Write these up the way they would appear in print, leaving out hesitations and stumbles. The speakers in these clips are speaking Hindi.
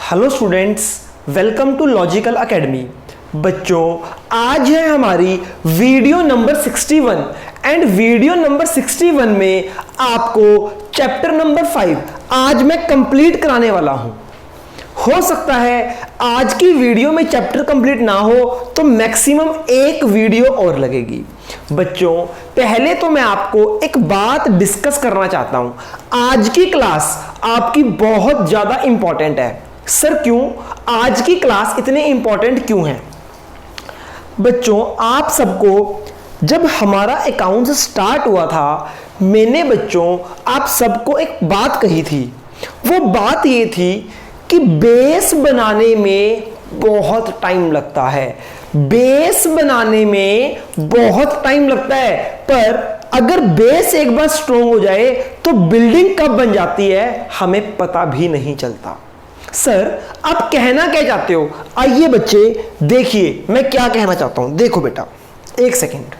Hello students, welcome to logical academy. बच्चों, आज है हमारी video number 61 and video number 61 में आपको चैप्टर नंबर 5 आज मैं कंप्लीट कराने वाला हूं। हो सकता है आज की वीडियो में चैप्टर कंप्लीट ना हो तो मैक्सिमम एक वीडियो और लगेगी। बच्चों, पहले तो मैं आपको एक बात डिस्कस करना चाहता हूं। आज की क्लास आपकी बहुत ज्यादा इंपॉर्टेंट है। सर क्यों? आज की क्लास इतने इंपॉर्टेंट क्यों है? बच्चों, आप सबको जब हमारा अकाउंट स्टार्ट हुआ था, मैंने बच्चों आप सबको एक बात कही थी। वो बात ये थी कि बेस बनाने में बहुत टाइम लगता है। बेस बनाने में बहुत टाइम लगता है, पर अगर बेस एक बार स्ट्रॉन्ग हो जाए तो बिल्डिंग कब बन जाती है हमें पता भी नहीं चलता। सर, आप कहना क्या चाहते हो? आइए बच्चे देखिए मैं क्या कहना चाहता हूं। देखो बेटा, एक सेकेंड।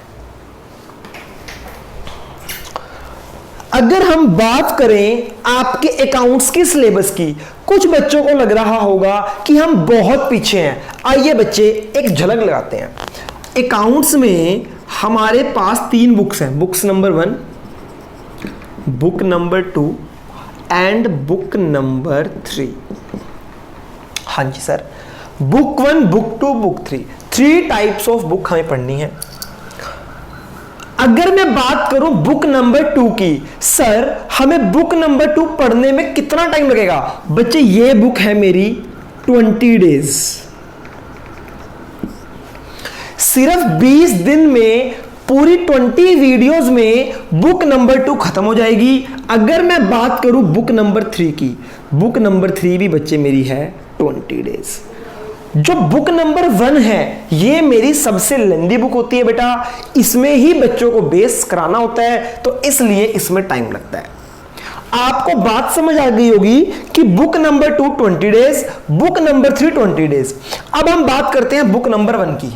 अगर हम बात करें आपके अकाउंट्स की सिलेबस की, कुछ बच्चों को लग रहा होगा कि हम बहुत पीछे हैं। आइए बच्चे एक झलक लगाते हैं। अकाउंट्स में हमारे पास 3 बुक्स हैं, books number 1, book number 2 and book number 3। हाँ जी सर, book 1, book 2, book 3, 3 types of book हमें पढ़नी है। अगर मैं बात करूं बुक नंबर 2 की, सर हमें बुक नंबर 2 पढ़ने में कितना टाइम लगेगा? बच्चे, ये बुक है मेरी 20 डेज। सिर्फ 20 दिन में पूरी 20 वीडियोस में बुक नंबर 2 खत्म हो जाएगी। अगर मैं बात करूं बुक नंबर 3 की, बुक नंबर 3 भी बच्चे मेरी है 20 डेज। जो बुक नंबर 1 है ये मेरी सबसे लंबी बुक होती है बेटा। इसमें ही बच्चों को बेस कराना होता है, तो इसलिए इसमें टाइम लगता है। आपको बात समझ आ गई होगी कि book number 2 20 days, book number 3 20 days. अब हम बात करते हैं बुक नंबर 1 की।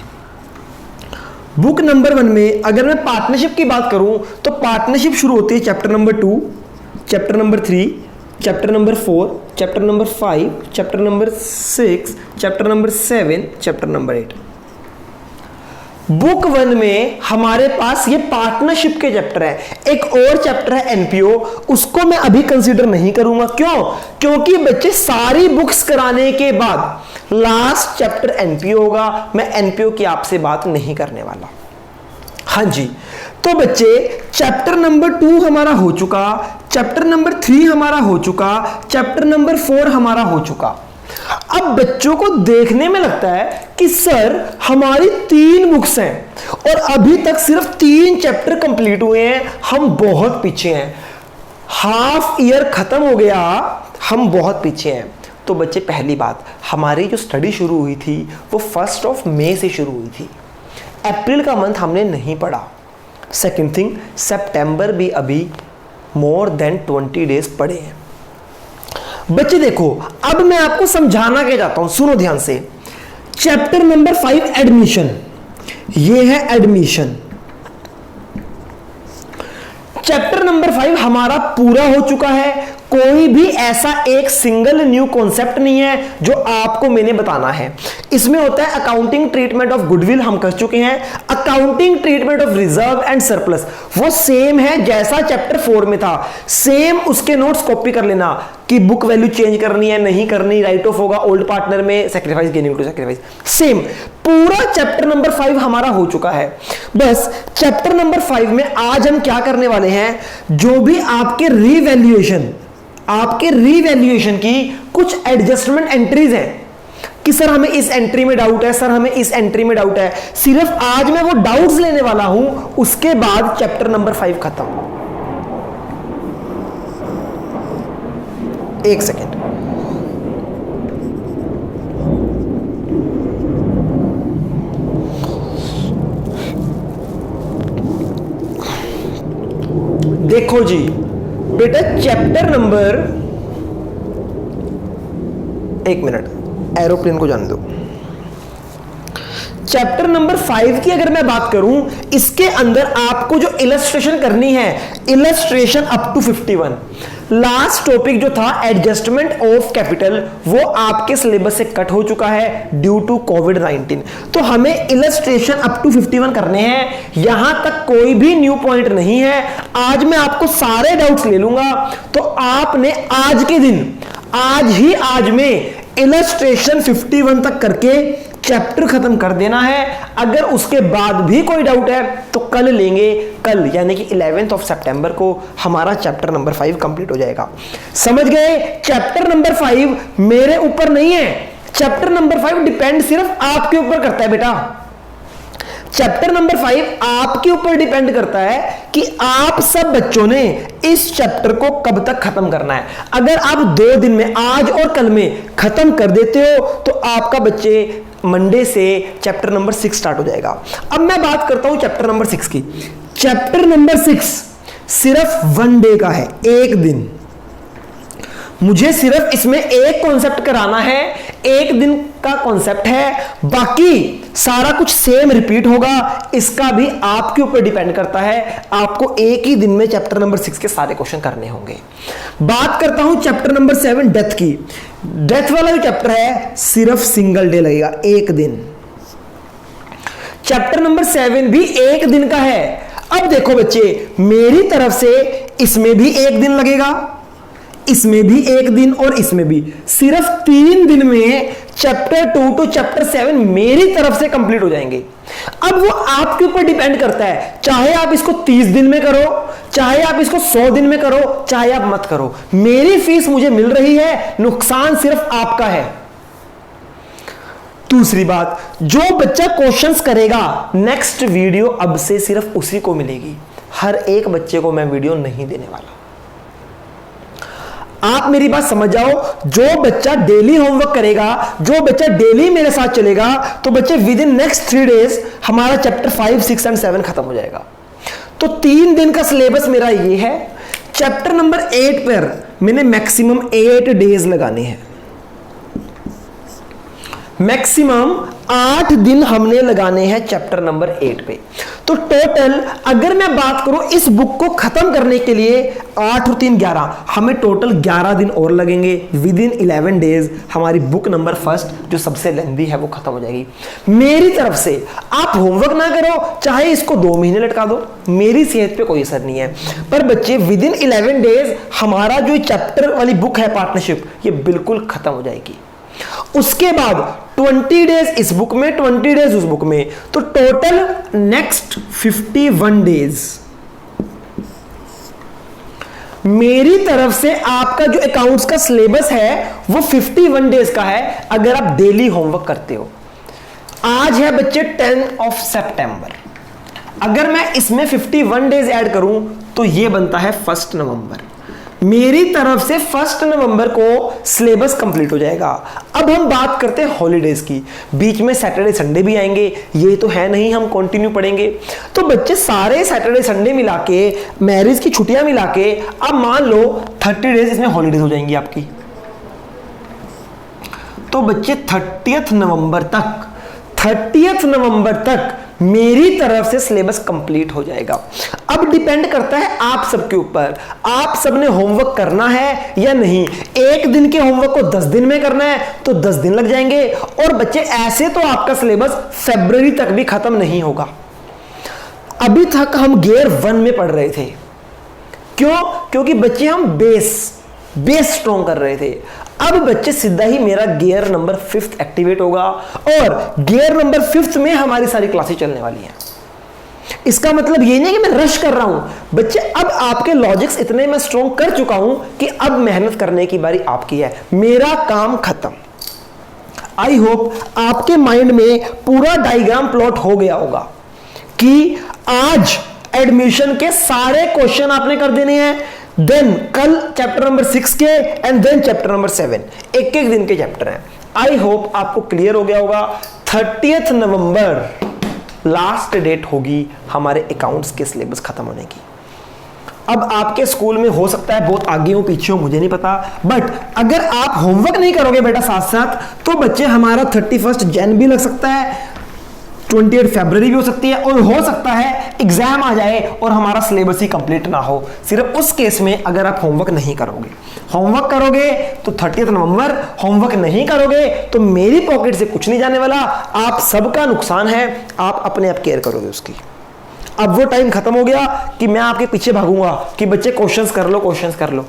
बुक नंबर 1 में अगर मैं पार्टनरशिप की बात करूं तो पार्टनरशिप शुरू होती है chapter number 2, chapter number 3, chapter number 4, chapter number 5, chapter number 6, chapter number 7, chapter number 8। Book 1 में हमारे पास ये पार्टनरशिप के चैप्टर है। एक और चैप्टर है एनपीओ, उसको मैं अभी कंसीडर नहीं करूंगा। क्यों? क्योंकि बच्चे सारी बुक्स कराने के बाद लास्ट चैप्टर एनपीओ होगा। मैं एनपीओ की आपसे बात नहीं करने वाला। हाँ जी, तो बच्चे चैप्टर नंबर 2 हमारा हो चुका, चैप्टर नंबर 3 हमारा हो चुका, चैप्टर नंबर 4 हमारा हो चुका। अब बच्चों को देखने में लगता है कि सर हमारी 3 बुक्स हैं और अभी तक सिर्फ 3 चैप्टर कंप्लीट हुए हैं, हम बहुत पीछे हैं। हाफ ईयर खत्म हो गया, हम बहुत पीछे हैं। तो बच्चे, पहली बात, हमारी जो स्टडी शुरू हुई थी वो 1 मई से शुरू हुई थी। अप्रैल का मंथ हमने नहीं पढ़ा। सेकेंड थिंग, सितंबर भी अभी मोर देन 20 डेज पढ़े हैं। बच्चे देखो, अब मैं आपको समझाना क्या चाहता हूं, सुनो ध्यान से। चैप्टर नंबर 5 एडमिशन, ये है एडमिशन। चैप्टर नंबर 5 हमारा पूरा हो चुका है। कोई भी ऐसा एक सिंगल न्यू कॉन्सेप्ट नहीं है जो आपको मैंने बताना है। इसमें होता है अकाउंटिंग ट्रीटमेंट ऑफ गुडविल, हम कर चुके हैं। Accounting treatment of reserve and surplus वो सेम है जैसा चैप्टर 4 में था। सेम उसके नोट्स कॉपी कर लेना कि बुक वैल्यू चेंज करनी है नहीं करनी, राइट ऑफ होगा ओल्ड पार्टनर में, sacrifice gaining to sacrifice, same पूरा चैप्टर नंबर 5 हमारा हो चुका है। बस चैप्टर नंबर 5 में आज हम क्या करने वाले हैं, जो भी आपके रीवैल्यूएशन की कुछ एडजस्टमेंट एंट्रीज हैं कि सर हमें इस एंट्री में डाउट है, सर हमें इस एंट्री में डाउट है, सिर्फ आज मैं वो डाउट्स लेने वाला हूं। उसके बाद चैप्टर नंबर 5 खत्म। एक सेकेंड, देखो जी बेटा, चैप्टर नंबर, एक मिनट एरोप्लेन को जाने दो। चैप्टर नंबर 5 की अगर मैं बात करूं, इसके अंदर आपको जो इलस्ट्रेशन करनी है, illustration up to 51, last topic जो था एडजस्टमेंट ऑफ कैपिटल, वो आपके सिलेबस से कट हो चुका है ड्यू टू कोविड-19। तो हमें इलस्ट्रेशन अप टू 51 करने हैं। यहां तक कोई भी न्यू पॉइंट नहीं है। आज मैं आपको सारे डाउट्स ले लूंगा, तो आपने आज के दिन, आज में इलस्ट्रेशन 51 तक करके चैप्टर खत्म कर देना है। अगर उसके बाद भी कोई डाउट है तो कल लेंगे, कल यानी कि 11 सितंबर को हमारा चैप्टर नंबर 5 कंप्लीट हो जाएगा। समझ गए? चैप्टर नंबर 5 मेरे ऊपर नहीं है, चैप्टर नंबर 5 डिपेंड सिर्फ आपके ऊपर करता है बेटा। चैप्टर नंबर 5 आपके ऊपर डिपेंड करता है कि आप सब बच्चों ने इस चैप्टर को कब तक खत्म करना है। अगर आप 2 दिन में, आज और कल में खत्म कर देते हो, तो आपका बच्चे मंडे से चैप्टर नंबर 6 स्टार्ट हो जाएगा। अब मैं बात करता हूं चैप्टर नंबर 6 की। चैप्टर नंबर 6 सिर्फ 1 डे का है, 1 दिन। मुझे सिर्फ इसमें एक कॉन्सेप्ट कराना है, 1 दिन का कॉन्सेप्ट है, बाकी सारा कुछ सेम रिपीट होगा। इसका भी आपके ऊपर डिपेंड करता है, आपको एक ही दिन में चैप्टर नंबर 6 के सारे क्वेश्चन करने होंगे। बात करता हूं चैप्टर नंबर 7 डेथ की। डेथ वाला जो चैप्टर है सिर्फ सिंगल डे लगेगा, 1 दिन। चैप्टर नंबर 7 भी 1 दिन का है। अब देखो बच्चे, मेरी तरफ से इसमें भी 1 दिन लगेगा, इसमें भी 1 दिन, और इसमें भी। सिर्फ 3 दिन में चैप्टर 2 टू चैप्टर 7 मेरी तरफ से कंप्लीट हो जाएंगे। अब वो आपके ऊपर डिपेंड करता है, चाहे आप इसको 30 दिन में करो, चाहे आप इसको 100 दिन में करो, चाहे आप मत करो। मेरी फीस मुझे मिल रही है, नुकसान सिर्फ आपका है। दूसरी बात, जो बच्चा क्वेश्चंस करेगा, नेक्स्ट वीडियो अब से सिर्फ उसी को मिलेगी। हर एक बच्चे को मैं वीडियो नहीं देने वाला। आप मेरी बात समझ जाओ। जो बच्चा डेली होमवर्क करेगा, जो बच्चा डेली मेरे साथ चलेगा, तो बच्चे विद इन नेक्स्ट 3 डेज हमारा चैप्टर 5, 6 एंड 7 खत्म हो जाएगा। तो 3 दिन का सिलेबस मेरा ये है। चैप्टर नंबर 8 पर मैंने मैक्सिमम 8 डेज लगाने हैं, मैक्सिमम 8 दिन हमने लगाने हैं चैप्टर नंबर 8 पे। तो टोटल अगर मैं बात करूं इस बुक को खत्म करने के लिए 8 और 3 11, हमें टोटल 11 दिन और लगेंगे। विद इन 11 डेज हमारी बुक नंबर 1 जो सबसे लेंथी है वो खत्म हो जाएगी। मेरी तरफ से आप होमवर्क ना करो, चाहे इसको 2 महीने लटका दो, मेरी सेहत पे कोई असर नहीं है। पर बच्चे विद इन 11 डेज हमारा जो चैप्टर वाली बुक है पार्टनरशिप, ये बिल्कुल खत्म हो जाएगी। उसके बाद 20 डेज इस बुक में, 20 डेज उस बुक में, तो टोटल नेक्स्ट 51 डेज मेरी तरफ से आपका जो अकाउंट्स का सिलेबस है वो 51 डेज का है, अगर आप डेली होमवर्क करते हो। आज है बच्चे 10 सितंबर, अगर मैं इसमें 51 डेज ऐड करूं तो ये बनता है 1 नवंबर। मेरी तरफ से 1 नवंबर को सिलेबस कंप्लीट हो जाएगा। अब हम बात करते हैं हॉलीडेज की। बीच में सैटरडे संडे भी आएंगे, ये तो है नहीं हम कंटिन्यू पढ़ेंगे। तो बच्चे सारे सैटरडे संडे मिला के, मैरिज की छुट्टियां मिला के, अब मान लो 30 डेज इसमें हॉलीडेज हो जाएंगी आपकी। तो बच्चे 30 नवंबर तक मेरी तरफ से सिलेबस कंप्लीट हो जाएगा। अब डिपेंड करता है आप सबके ऊपर, आप सबने होमवर्क करना है या नहीं। 1 दिन के होमवर्क को 10 दिन में करना है तो 10 दिन लग जाएंगे। और बच्चे ऐसे तो आपका सिलेबस फरवरी तक भी खत्म नहीं होगा। अभी तक हम गियर 1 में पढ़ रहे थे, क्यों? क्योंकि बच्चे हम बेस स्ट्रॉन्ग कर रहे थे। अब बच्चे सीधा ही मेरा गियर नंबर 5 एक्टिवेट होगा, और गियर नंबर 5 में हमारी सारी क्लासेस चलने वाली हैं। इसका मतलब ये नहीं कि मैं रश कर रहा हूं बच्चे, अब आपके लॉजिक्स इतने मैं स्ट्रॉन्ग कर चुका हूं कि अब मेहनत करने की बारी आपकी है। मेरा काम खत्म। आई होप आपके माइंड में पूरा डायग्राम प्लॉट हो गया होगा कि आज एडमिशन के सारे क्वेश्चन आपने कर देने हैं, देन कल चैप्टर नंबर 6 के, एंड देन चैप्टर नंबर 7। एक दिन के चैप्टर हैं। आई होप आपको क्लियर हो गया होगा। 30 नवंबर लास्ट डेट होगी हमारे अकाउंट्स के सिलेबस खत्म होने की। अब आपके स्कूल में हो सकता है बहुत आगे हो पीछे हो, मुझे नहीं पता, बट अगर आप होमवर्क नहीं करोगे बेटा साथ साथ, तो बच्चे हमारा 31 जन भी लग सकता है, 28 फरवरी भी हो सकती है, और हो सकता है एग्जाम आ जाए और हमारा सिलेबस ही कंप्लीट ना हो। सिर्फ उस केस में अगर आप होमवर्क नहीं करोगे, होमवर्क करोगे तो 30 नवंबर, होमवर्क नहीं करोगे तो मेरी पॉकेट से कुछ नहीं जाने वाला, आप सबका नुकसान है, आप अपने आप केयर करोगे उसकी। अब वो टाइम खत्म हो गया कि मैं आपके पीछे भागूंगा कि बच्चे क्वेश्चंस कर लो, क्वेश्चंस कर लो।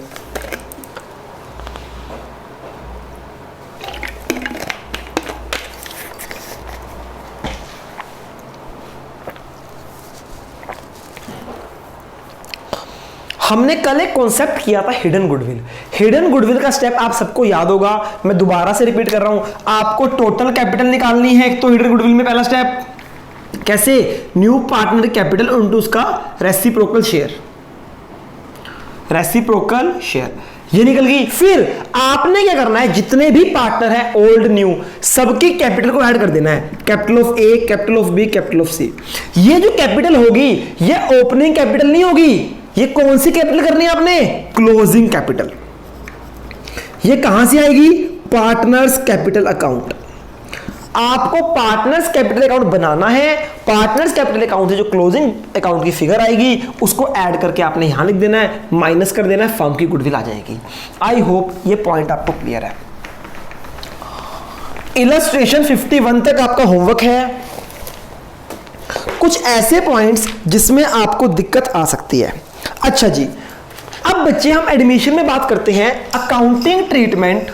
हमने कल एक कॉन्सेप्ट किया था हिडन गुडविल। हिडन गुडविल का स्टेप आप सबको याद होगा, मैं दोबारा से रिपीट कर रहा हूं। आपको टोटल कैपिटल निकालनी है, तो हिडन गुडविल में पहला स्टेप कैसे, न्यू पार्टनर कैपिटल इनटू उसका रेसिप्रोकल शेयर, रेसिप्रोकल शेयर, ये निकल गई। फिर आपने क्या करना है, जितने भी पार्टनर है ओल्ड न्यू, सबकी कैपिटल को ऐड कर देना है, capital of A, capital of B, capital of C. ये जो कैपिटल होगी ये ओपनिंग कैपिटल नहीं होगी, ये कौन सी कैपिटल करनी है आपने, क्लोजिंग कैपिटल। ये कहां से आएगी, पार्टनर्स कैपिटल अकाउंट। आपको पार्टनर्स कैपिटल अकाउंट बनाना है, पार्टनर्स कैपिटल अकाउंट से जो क्लोजिंग अकाउंट की फिगर आएगी उसको ऐड करके आपने यहां लिख देना है, माइनस कर देना है, फर्म की गुडविल आ जाएगी। आई होप ये पॉइंट आपको क्लियर है। इलस्ट्रेशन 51 तक आपका होमवर्क है। कुछ ऐसे पॉइंट्स जिसमें आपको दिक्कत आ सकती है। अच्छा जी, अब बच्चे हम एडमिशन में बात करते हैं अकाउंटिंग ट्रीटमेंट,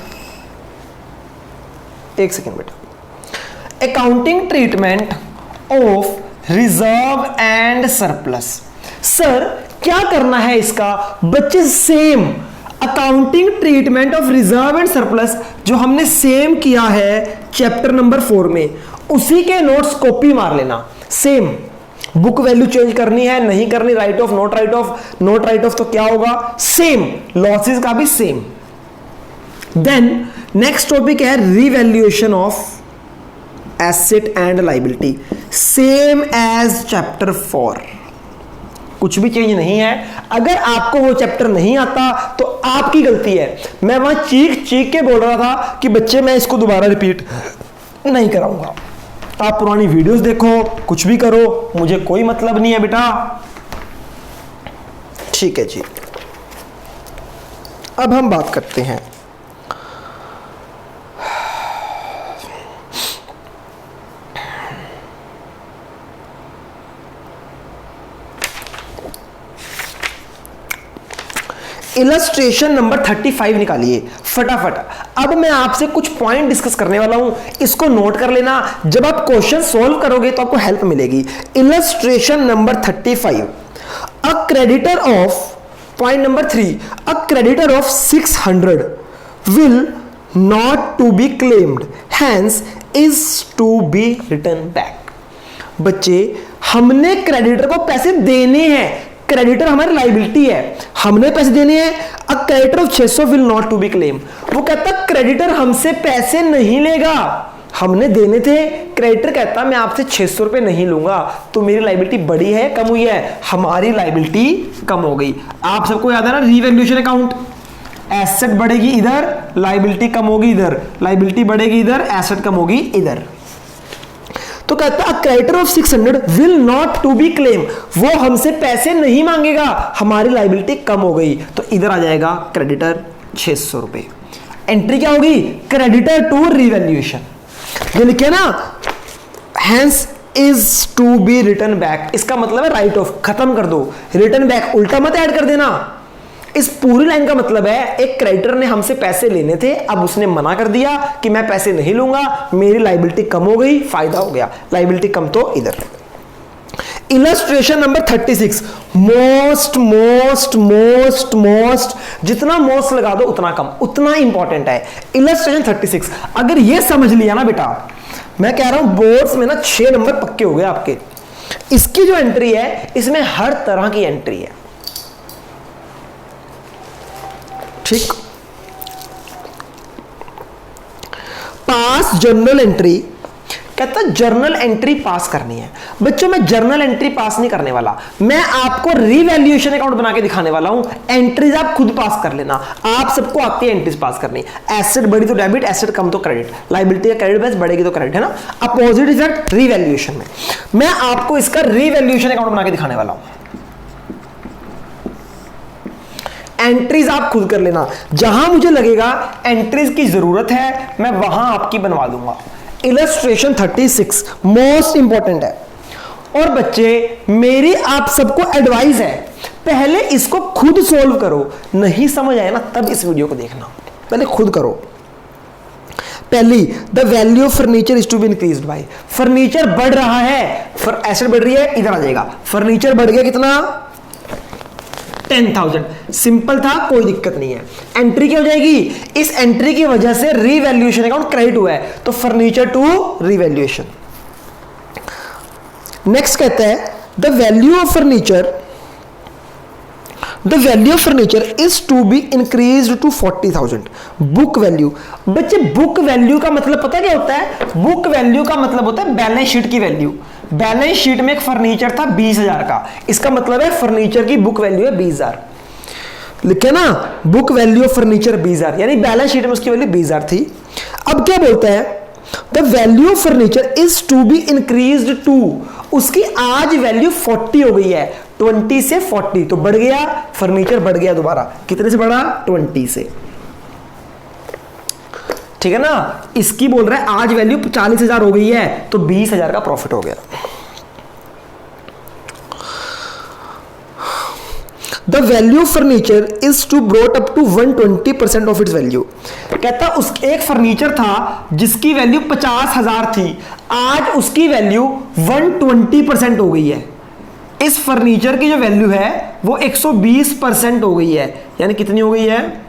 एक सेकेंड बेटा, accounting treatment of reserve and surplus. Sir क्या करना है इसका, बच्चे same accounting treatment of reserve and surplus जो हमने सेम किया है चैप्टर नंबर 4 में, उसी के नोट्स कॉपी मार लेना। सेम बुक वैल्यू चेंज करनी है नहीं करनी, write off not write off, not write off तो क्या होगा सेम, लॉसेस का भी सेम। देन नेक्स्ट टॉपिक है revaluation of asset and liability, same as chapter 4, कुछ भी चेंज नहीं है। अगर आपको वो चैप्टर नहीं आता तो आपकी गलती है। मैं वहां चीख चीख के बोल रहा था कि बच्चे मैं इसको दोबारा रिपीट नहीं कराऊंगा, आप पुरानी वीडियोस देखो, कुछ भी करो, मुझे कोई मतलब नहीं है बेटा। ठीक है जी, अब हम बात करते हैं इलस्ट्रेशन नंबर 35 निकालिए फटाफट। अब मैं आपसे कुछ पॉइंट डिस्कस करने वाला हूं, इसको नोट कर लेना, जब आप क्वेश्चन सॉल्व करोगे तो आपको हेल्प मिलेगी। Illustration number 35, a creditor of, point number 3, a creditor of 600 will not to be claimed, hence is to be return back. बच्चे हमने क्रेडिटर को पैसे देने हैं, क्रेडिटर हमारी लायबिलिटी है, हमने पैसे देने हैं। A creditor of 600 will not to be claim, वो कहता क्रेडिटर हमसे पैसे नहीं लेगा, हमने देने थे, क्रेडिटर कहता मैं आपसे 600 रुपए नहीं लूंगा, तो मेरी लायबिलिटी बढ़ी है कम हुई है, हमारी लायबिलिटी कम हो गई। आप सबको याद है ना रिवैल्यूएशन अकाउंट, एसेट बढ़ेगी इधर, लायबिलिटी कम होगी इधर, लायबिलिटी बढ़ेगी इधर, एसेट कम होगी इधर। तो कहता है creditor of 600 will not to be claim, वो हमसे पैसे नहीं मांगेगा, हमारी लायबिलिटी कम हो गई, तो इधर आ जाएगा क्रेडिटर 600 रुपए। एंट्री क्या होगी, क्रेडिटर टू रिवैल्यूएशन, ये लिखे ना, hence is to be return back, इसका मतलब है राइट ऑफ, खत्म कर दो, रिटर्न बैक उल्टा मत ऐड कर देना। इस पूरी लाइन का मतलब है एक क्रेडिटर ने हमसे पैसे लेने थे, अब उसने मना कर दिया कि मैं पैसे नहीं लूंगा, मेरी लायबिलिटी कम हो गई, फायदा हो गया, लायबिलिटी कम तो इधर। Illustration number 36, most most most most, जितना मोस्ट लगा दो उतना कम, उतना इंपॉर्टेंट है। इलस्ट्रेशन 36 अगर ये समझ लिया ना बेटा, मैं कह रहा हूं बोर्ड्स में ना 6 नंबर पक्के हो गए आपके। इसकी जो एंट्री है इसमें हर तरह की एंट्री है, ठीक। पास जर्नल एंट्री, कहता जर्नल एंट्री पास करनी है। बच्चों मैं जर्नल एंट्री पास नहीं करने वाला, मैं आपको रीवैल्यूएशन अकाउंट बना के दिखाने वाला हूं। एंट्रीज आप खुद पास कर लेना, आप सबको आती है एंट्रीज पास करनी। एसेट बढ़ी तो डेबिट, एसेट कम तो क्रेडिट, लायबिलिटी का क्रेडिट बेस बढ़ेगी तो क्रेडिट, है ना। अपोजिट इफेक्ट रीवैल्यूएशन में। मैं आपको इसका रीवैल्यूएशन अकाउंट बना के दिखाने वाला हूं। एंट्रीज आप खुद कर लेना, जहां मुझे लगेगा एंट्रीज की जरूरत है मैं वहां आपकी बनवा दूंगा। इलस्ट्रेशन 36 मोस्ट इंपॉर्टेंट है। और बच्चे मेरी आप सबको एडवाइस है, पहले इसको खुद सोल्व करो, नहीं समझ आए ना तब इस वीडियो को देखना, पहले खुद करो। पहली, the value of furniture is to be increased by, furniture बढ़ रहा है, एसेट बढ़ रही है, इधर आ जाएगा, फर्नीचर बढ़ गया कितना 10,000। सिंपल था, कोई दिक्कत नहीं है। एंट्री क्या हो जाएगी, इस एंट्री की वजह से रीवैल्यूएशन अकाउंट क्रेडिट हुआ है, तो फर्नीचर टू रीवैल्यूएशन। नेक्स्ट कहता है the value of furniture is to be increased to 40,000। Book value, बच्चे बुक वैल्यू का मतलब पता क्या होता है, बुक वैल्यू का मतलब होता है बैलेंस शीट की वैल्यू। बैलेंस शीट में एक फर्नीचर था 20,000 का, इसका मतलब है फर्नीचर की बुक वैल्यू है 20,000। लिखे ना, बुक वैल्यू ऑफ फर्नीचर 20,000, यानी बैलेंस शीट में उसकी वैल्यू 20,000 थी। अब क्या बोलता है, the value of furniture is to be increased to, उसकी आज वैल्यू 40 हो गई है, 20 से 40 तो बढ़ गया, फर्नीचर बढ़ गया दोबारा, कितने से बढ़ा 20 से, ठीक है ना। इसकी बोल रहा है आज वैल्यू 40,000 हो गई है, तो 20,000 का प्रॉफिट हो गया। The value of furniture is to brought up to 120% of its value. कहता उस एक फर्नीचर था जिसकी वैल्यू 50,000 थी, आज उसकी वैल्यू 120% हो गई है। इस फर्नीचर की जो वैल्यू है वो 120% हो गई है, यानी कितनी हो गई है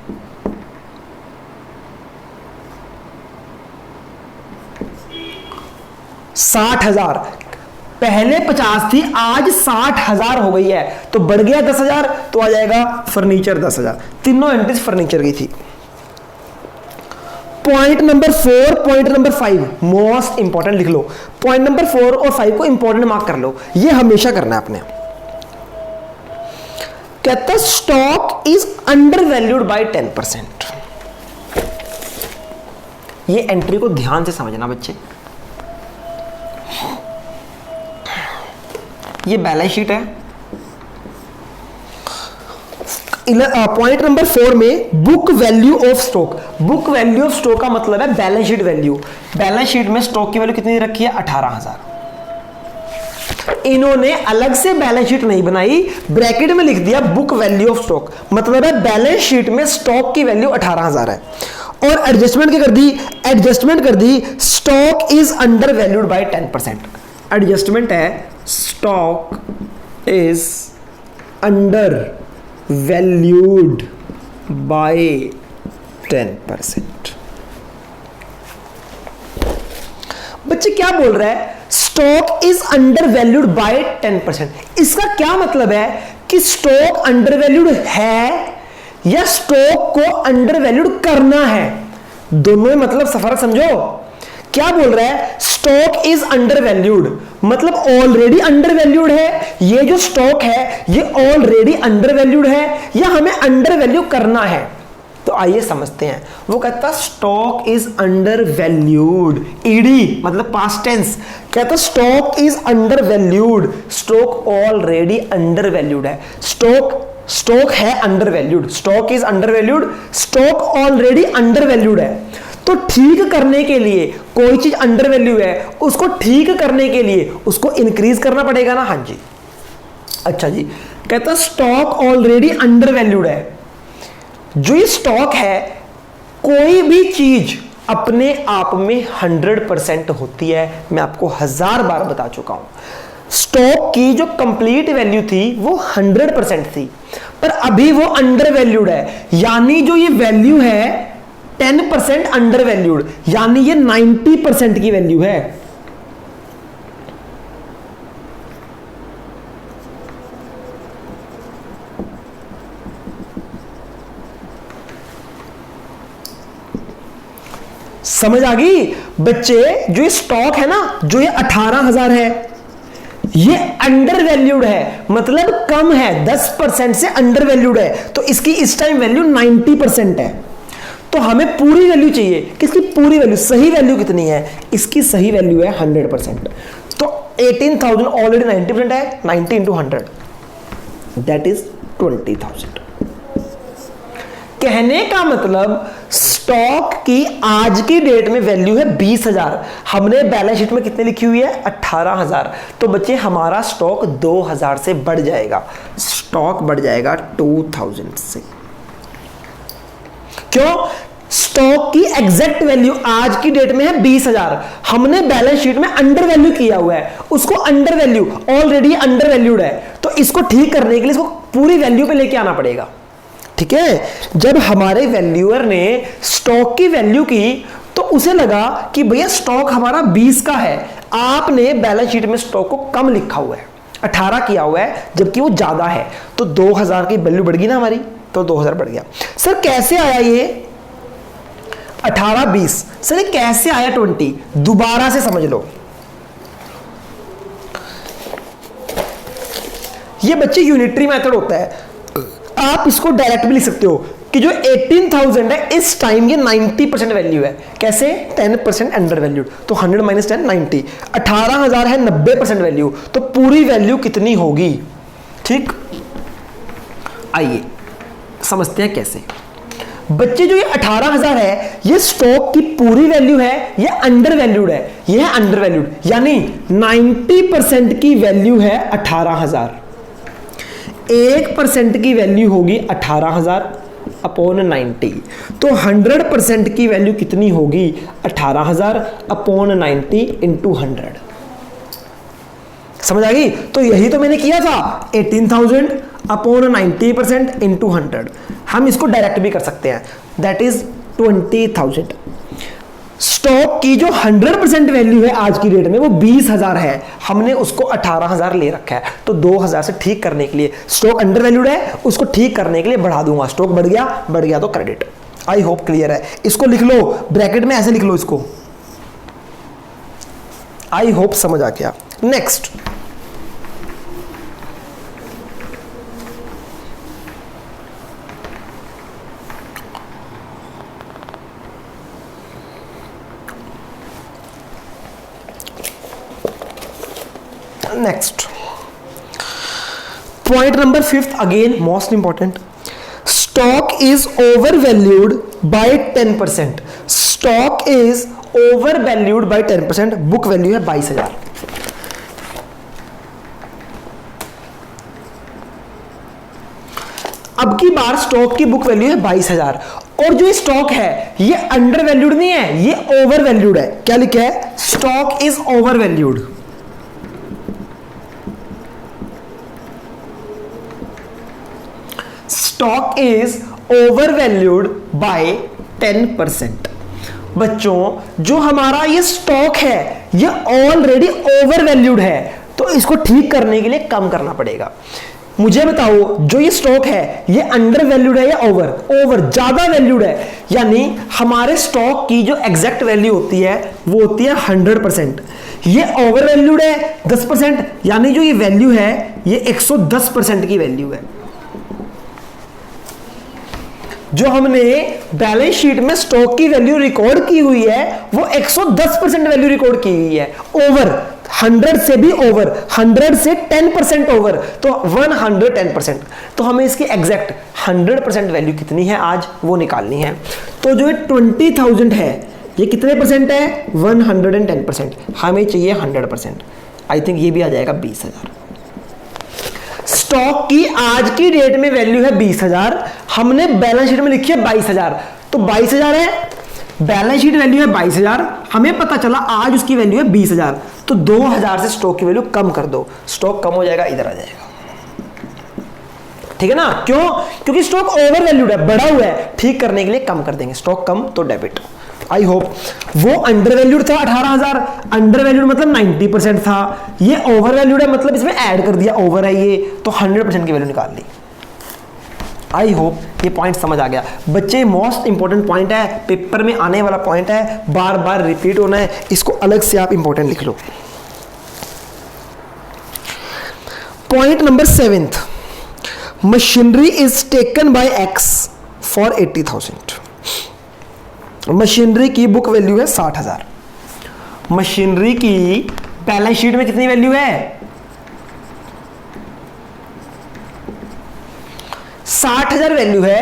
60,000। पहले 50 थी, आज 60,000 हो गई है, तो बढ़ गया 10,000, तो आ जाएगा फर्नीचर 10,000। तीनों एंट्रीज फर्नीचर की थी। Point number 4, point number 5 most important लिख लो। पॉइंट नंबर 4 और 5 को इंपॉर्टेंट मार्क कर लो, ये हमेशा करना है आपने। कहता stock is undervalued by 10%। ये एंट्री को ध्यान से समझना बच्चे, ये बैलेंस शीट है। पॉइंट नंबर 4 में book value of stock, book value of stock का मतलब है balance sheet value. Balance sheet में स्टॉक की वैल्यू कितनी रखी है 18,000। इन्होंने अलग से बैलेंस शीट नहीं बनाई, ब्रैकेट में लिख दिया बुक वैल्यू ऑफ स्टॉक, मतलब है बैलेंस शीट में स्टॉक की वैल्यू 18,000 है। और एडजस्टमेंट क्या कर दी, एडजस्टमेंट कर दी stock is undervalued by 10%। Adjustment है stock is undervalued by 10%। बच्चे क्या बोल रहा है, stock is undervalued by 10%। इसका क्या मतलब है कि स्टॉक अंडर वैल्यूड है या स्टॉक को अंडर वैल्यूड करना है, दोनों में मतलब फर्क समझो। क्या बोल रहा है, स्टॉक इज अंडर वैल्यूड मतलब ऑलरेडी अंडर वैल्यूड है, ये जो स्टॉक है ये ऑलरेडी अंडर वैल्यूड है या हमें अंडर वैल्यू करना है। तो आइए समझते हैं। वो कहता stock is under valued, ED मतलब पास्ट टेंस। कहता stock is under valued, stock already under valued है। स्टॉक है under valued, stock is under valued, stock already under valued है। तो ठीक करने के लिए, कोई चीज अंडर वैल्यू है उसको ठीक करने के लिए उसको इंक्रीज करना पड़ेगा ना। हाँ जी, अच्छा जी। कहता स्टॉक ऑलरेडी अंडर वैल्यूड है। जो ये स्टॉक है, कोई भी चीज अपने आप में 100% होती है, मैं आपको 1000 बार बता चुका हूं। स्टॉक की जो कंप्लीट वैल्यू थी वो 100% थी, पर अभी वो अंडर वैल्यूड है, यानी जो ये वैल्यू है 10% अंडर वैल्यूड, यानी ये 90% की वैल्यू है। समझ आ गई बच्चे? जो ये स्टॉक है ना, जो ये 18,000 है, ये अंडर वैल्यूड है, मतलब कम है, 10% से अंडर वैल्यूड है, तो इसकी इस टाइम वैल्यू 90% है। तो हमें पूरी वैल्यू चाहिए। किसकी पूरी वैल्यू? सही वैल्यू कितनी है? इसकी सही वैल्यू है 100%। तो 18,000 ऑलरेडी 90% है, 90 इंटू 100 दैट इज 20,000। कहने का मतलब स्टॉक की आज की डेट में वैल्यू है 20,000, हमने बैलेंस शीट में कितने लिखी हुई है? 18,000। तो बच्चे हमारा स्टॉक 2,000 से बढ़ जाएगा, स्टॉक बढ़ जाएगा 2,000 से। क्यों? स्टॉक की एग्जैक्ट वैल्यू आज की डेट में है 20,000, हमने बैलेंस शीट में अंडर वैल्यू किया हुआ है, उसको under value, already under valued है, तो इसको ठीक करने के लिए इसको पूरी वैल्यू पे लेके आना पड़ेगा। ठीक है? जब हमारे वैल्यूअर ने स्टॉक की वैल्यू की तो उसे लगा कि भैया स्टॉक हमारा 20 का है, आपने बैलेंस शीट में स्टॉक को कम लिखा हुआ है, 18 किया हुआ है, जबकि वो ज्यादा है, तो 2,000 की वैल्यू बढ़ गई ना हमारी, तो 2,000 बढ़ गया। सर कैसे आया ये 18 20? सर ये कैसे आया 20? दोबारा से समझ लो। ये बच्चे यूनिटरी मेथड होता है, आप इसको डायरेक्ट भी लिख सकते हो कि जो 18,000 है इस टाइम ये 90% वैल्यू है। कैसे? 10% अंडर वैल्यूड, तो 100 माइनस 10 90। 18,000 है 90% वैल्यू, तो पूरी वैल्यू कितनी होगी? ठीक, आइए समझते हैं कैसे। बच्चे जो ये 18,000 है, ये स्टॉक की पूरी वैल्यू है, ये अंडर वैल्यूड है, ये है अंडर वैल्यूड, यानी 90% की वैल्यू है 18,000। 1% की वैल्यू होगी 18,000 अपॉन 90, तो 100% की वैल्यू कितनी होगी? 18,000 अपॉन 90 इंटू 100। समझ आ गई? तो यही तो मैंने किया था, 18,000 अपॉन 90% इंटू 100। हम इसको डायरेक्ट भी कर सकते हैं, दैट इज 20,000। स्टॉक की जो 100% वैल्यू है आज की डेट में वो 20,000 है, हमने उसको 18,000 ले रखा है, तो 2,000 से ठीक करने के लिए, स्टॉक अंडर वैल्यूड है, उसको ठीक करने के लिए बढ़ा दूंगा, स्टॉक बढ़ गया तो क्रेडिट। आई होप क्लियर है। इसको लिख लो ब्रैकेट में, ऐसे लिख लो इसको। आई होप समझ आ गया। Next, next point number 5, again most important. Stock is over valued by 10%। Stock is over valued by 10%। Book value है 22,000। अब की बार स्टॉक की बुक वैल्यू है 22,000, और जो स्टॉक है ये अंडर वैल्यूड नहीं है, ये ओवर वैल्यूड है। क्या लिखा है? Stock is over valued. Stock is over valued by 10%। बच्चों जो हमारा ये स्टॉक है ये ऑलरेडी ओवर वैल्यूड है, तो इसको ठीक करने के लिए कम करना पड़ेगा। मुझे बताओ, जो ये स्टॉक है ये अंडर वैल्यूड है या ओवर? ओवर, ज्यादा वैल्यूड है, यानी हमारे स्टॉक की जो एग्जैक्ट वैल्यू होती है वो होती है 100%। ये ओवर वैल्यूड है 10%, यानी जो ये वैल्यू है ये 110% की वैल्यू है। जो हमने बैलेंस शीट में स्टॉक की वैल्यू रिकॉर्ड की हुई है वो 110% वैल्यू रिकॉर्ड की हुई है। ओवर 100 से भी ओवर, 100 से 10% ओवर, तो 110%। तो हमें इसकी एग्जैक्ट 100% वैल्यू कितनी है आज वो निकालनी है। तो जो 20,000 है ये कितने परसेंट है? 110%। हमें चाहिए 100%। आई थिंक ये भी आ जाएगा 20,000। स्टॉक की आज की डेट में वैल्यू है 20,000, हमने बैलेंस शीट में लिखी है 22,000, तो 22,000 है, बैलेंस शीट वैल्यू है 22,000, हमें पता चला आज उसकी वैल्यू है 20,000, तो 2,000 से स्टॉक की वैल्यू कम कर दो, स्टॉक कम हो जाएगा, इधर आ जाएगा। ठीक है ना? क्यों? क्योंकि स्टॉक ओवर वैल्यूड है, बढ़ा हुआ है, ठीक करने के लिए कम कर देंगे, स्टॉक कम तो डेबिट। I hope. वो अंडर वैल्यूड था 18,000, अंडर वैल्यूड मतलब 90% था, ये ओवर वैल्यूड है मतलब इसमें ऐड कर दिया, ओवर है ये, तो 100% की वैल्यू निकाल ली। आई होप ये पॉइंट समझ आ गया बच्चे। मोस्ट इंपॉर्टेंट पॉइंट है, पेपर में आने वाला पॉइंट है, बार बार रिपीट होना है, इसको अलग से आप इंपॉर्टेंट लिख लो। Point number 7, machinery is taken by X for 80,000। Machinery की बुक वैल्यू है 60,000। मशीनरी की बैलेंस शीट में कितनी वैल्यू है? 60,000 वैल्यू है।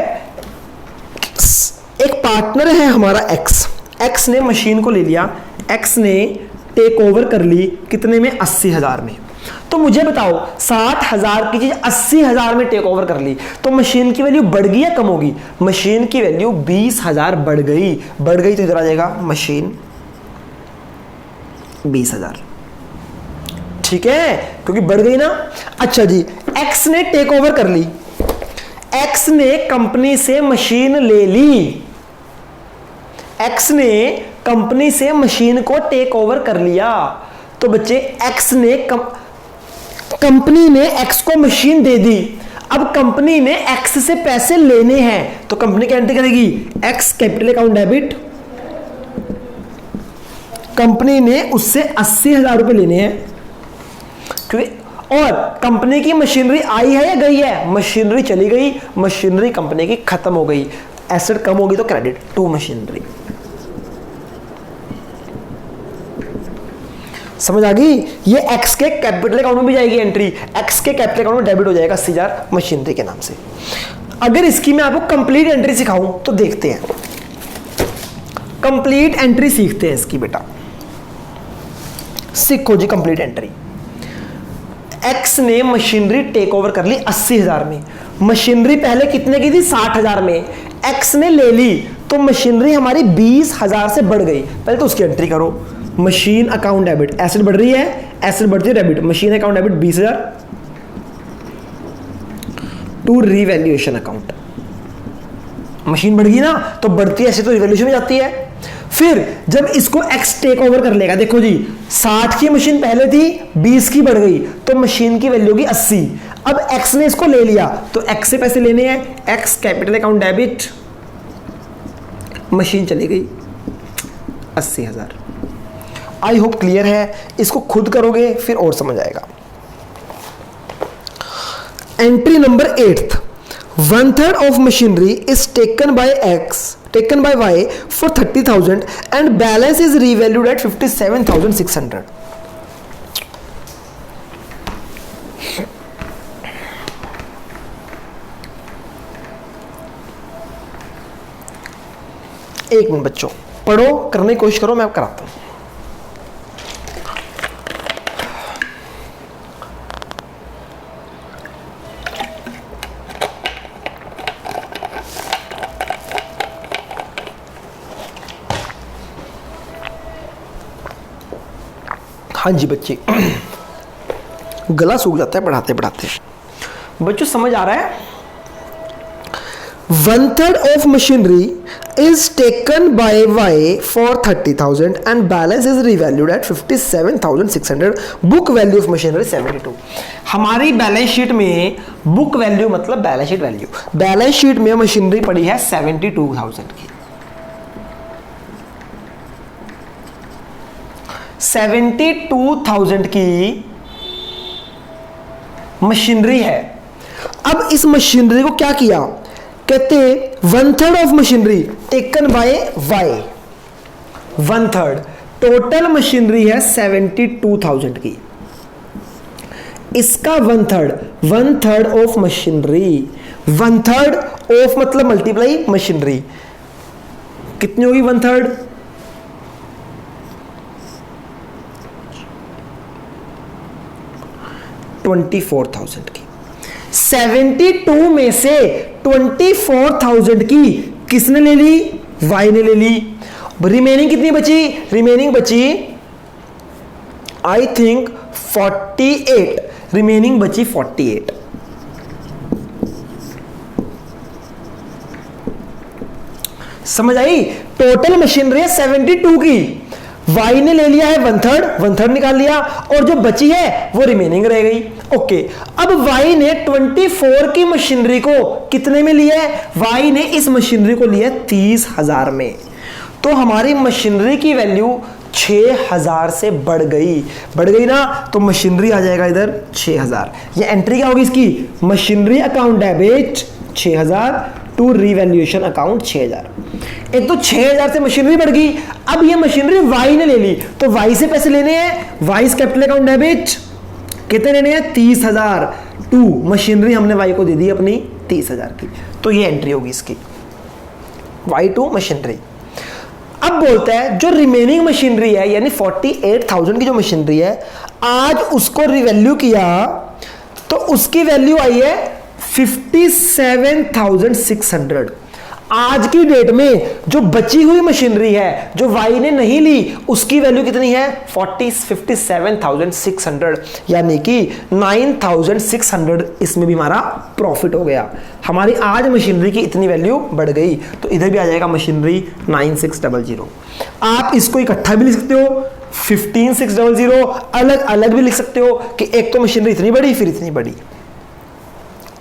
एक पार्टनर है हमारा एक्स, एक्स ने मशीन को ले लिया, एक्स ने टेक ओवर कर ली कितने में? 80,000 में। तो मुझे बताओ 60,000 की चीज 80,000 में टेक ओवर कर ली तो मशीन की वैल्यू बढ़ गई या कम होगी? मशीन की वैल्यू 20,000 बढ़ गई। बढ़ गई तो इधर आ जाएगा मशीन 20,000, ठीक है, क्योंकि बढ़ गई ना। अच्छा जी, एक्स ने टेक ओवर कर ली, एक्स ने कंपनी से मशीन ले ली, एक्स ने कंपनी से मशीन को टेक ओवर कर लिया। तो बच्चे एक्स ने कंपनी ने एक्स को मशीन दे दी, अब कंपनी ने एक्स से पैसे लेने हैं तो कंपनी क्या एंट्री करेगी? X capital account debit. Company ने उससे 80,000 रुपए लेने हैं, क्योंकि और कंपनी की मशीनरी आई है या गई है? मशीनरी चली गई, मशीनरी कंपनी की खत्म हो गई, एसेट कम होगी तो क्रेडिट टू मशीनरी। समझ आ गई? ये एक्स के कैपिटल अकाउंट में भी जाएगी एंट्री, एक्स के कैपिटल अकाउंट में डेबिट हो जाएगा 80,000 मशीनरी के नाम से। अगर इसकी मैं आपको कंप्लीट एंट्री सिखाऊं तो देखते हैं, कंप्लीट एंट्री सीखते हैं इसकी बेटा। सीखो जी कंप्लीट एंट्री। एक्स ने मशीनरी टेक ओवर कर ली 80,000 में, मशीनरी पहले कितने की थी? 60,000 में, एक्स ने ले ली तो मशीनरी हमारी 20,000 से बढ़ गई। पहले तो उसकी एंट्री करो, मशीन अकाउंट डेबिट, एसेट बढ़ रही है, एसेट बढ़ती है debit, machine account debit 20,000 to revaluation account. Machine बढ़ गई ना, तो बढ़ती है एसेट तो रिवैल्यूएशन में जाती है। फिर जब इसको एक्स टेक ओवर कर लेगा, देखो जी 60 की मशीन पहले थी, 20 की बढ़ गई तो मशीन की वैल्यू होगी 80। अब एक्स ने इसको ले लिया तो एक्स से पैसे लेने हैं, x capital account debit, machine चली गई 80,000। आई होप क्लियर है, इसको खुद करोगे फिर और समझ आएगा। Entry number 8, 1/3 of machinery is taken bye Y for 30,000 and balance is revalued at 57,600. एक मिनट बच्चों, पढ़ो, करने की कोशिश करो, मैं अब कराता हूं। हाँ जी बच्चे, गला सूख जाता है पढ़ाते पढ़ाते। बच्चों समझ आ रहा है? 1/3 of machinery is taken bye Y for 30,000 and balance is revalued at 57,600. Book value of machinery 72। हमारी बैलेंस शीट में बुक वैल्यू मतलब balance sheet value, balance sheet में मशीनरी पड़ी है 72,000 की। 72,000 की मशीनरी है। अब इस मशीनरी को क्या किया? कहते 1/3 of machinery taken by Y, 1/3, total machinery है 72,000 की, इसका 1/3 ऑफ मशीनरी, 1/3 ऑफ मतलब मल्टीप्लाई मशीनरी, कितनी होगी 1/3? 24,000 की। 72 में से 24,000 की किसने ले ली? Y ने ले ली। रिमेनिंग कितनी बची? रिमेनिंग बची आई थिंक 48, रिमेनिंग बची 48। समझ आई? टोटल मशीनरी है 72 की, y ने ले लिया है 1/3 निकाल लिया, और जो बची है वो रिमेनिंग रह गई। ओके, अब y ने 24 की मशीनरी को कितने में लिया है? y ने इस मशीनरी को लिया 30,000 में। तो हमारी मशीनरी की वैल्यू 6,000 से बढ़ गई ना, तो मशीनरी आ जाएगा इधर 6,000। ये एंट्री क्या होगी इसकी? Machinery account debit 6,000 to revaluation account 6,000। एक तो 6,000 से मशीनरी बढ़ गई, अब ये मशीनरी y ने ले ली, तो y से पैसे लेने हैं, y कैपिटल अकाउंट डेबिट कितने लेने हैं? 30,000 टू मशीनरी हमने y को दे दी अपनी 30,000 की, तो ये एंट्री होगी इसकी, y टू मशीनरी। अब बोलता है जो रिमेनिंग मशीनरी है यानी 48,000 की जो मशीनरी है, आज उसको रिवैल्यू किया तो उसकी वैल्यू आई है 57,600। आज की डेट में जो बची हुई मशीनरी है जो y ने नहीं ली, उसकी वैल्यू कितनी है? 57,600, यानी कि 9,600 इसमें भी हमारा प्रॉफिट हो गया। हमारी आज मशीनरी की इतनी वैल्यू बढ़ गई, तो इधर भी आ जाएगा मशीनरी 9600। आप इसको इकट्ठा भी लिख सकते हो 15,600, अलग अलग भी लिख सकते हो कि एक तो मशीनरी इतनी बड़ी फिर इतनी बड़ी।